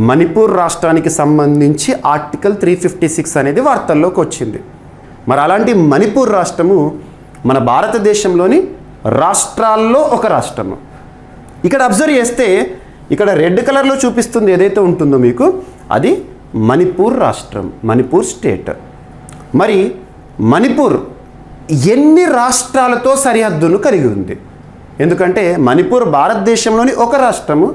మణిపూర్ రాష్ట్రానికి సంబంధించి ఆర్టికల్ 356 అనేది వార్తల్లోకి వచ్చింది. మరి అలాంటి మణిపూర్ రాష్ట్రము మన భారతదేశంలోని రాష్ట్రాల్లో ఒక రాష్ట్రము. ఇక్కడ అబ్జర్వ్ చేస్తే ఇక్కడ రెడ్ కలర్లో చూపిస్తుంది ఏదైతే ఉంటుందో మీకు, అది మణిపూర్ రాష్ట్రం, మణిపూర్ స్టేట్. మరి మణిపూర్ ఎన్ని రాష్ట్రాలతో సరిహద్దును కలిగి ఉంది? ఎందుకంటే మణిపూర్ భారతదేశంలోని ఒక రాష్ట్రము.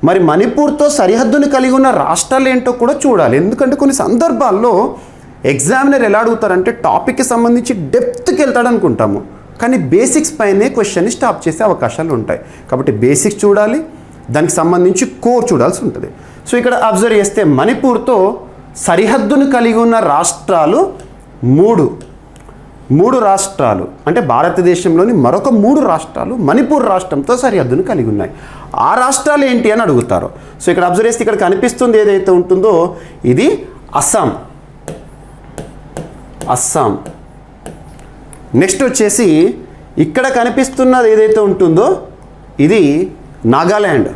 మరి మణిపూర్తో సరిహద్దును కలిగి ఉన్న రాష్ట్రాలు ఏంటో కూడా చూడాలి. ఎందుకంటే కొన్ని సందర్భాల్లో ఎగ్జామినర్ ఎలా అడుగుతారంటే టాపిక్కి సంబంధించి డెప్త్కి వెళ్తాడు అనుకుంటాము, కానీ బేసిక్స్ పైనే క్వశ్చన్ని స్టాప్ చేసే అవకాశాలు ఉంటాయి. కాబట్టి బేసిక్స్ చూడాలి, దానికి సంబంధించి కోర్ చూడాల్సి ఉంటుంది. సో ఇక్కడ అబ్జర్వ్ చేస్తే మణిపూర్తో సరిహద్దును కలిగి ఉన్న రాష్ట్రాలు మూడు రాష్ట్రాలు, అంటే భారతదేశంలోని మరొక 3 రాష్ట్రాలు మణిపూర్ రాష్ట్రంతో సరిహద్దును కలిగి ఉన్నాయి. ఆ రాష్ట్రాలు ఏంటి అని అడుగుతారు. సో ఇక్కడ అబ్జర్వ్ చేస్తే ఇక్కడ కనిపిస్తుంది ఏదైతే ఉంటుందో ఇది అస్సాం. నెక్స్ట్ వచ్చేసి ఇక్కడ కనిపిస్తున్నది ఏదైతే ఉంటుందో ఇది నాగాల్యాండ్.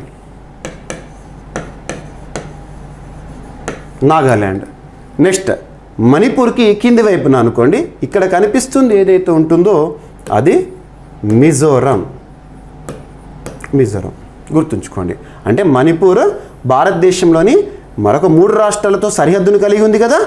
నెక్స్ట్ మణిపూర్కి కింది వైపున అనుకోండి, ఇక్కడ కనిపిస్తుంది ఏదైతే ఉంటుందో అది మిజోరం. గుర్తుంచుకోండి. అంటే మణిపూర్ భారతదేశంలోని మరొక 3 రాష్ట్రాలతో సరిహద్దును కలిగి ఉంది కదా,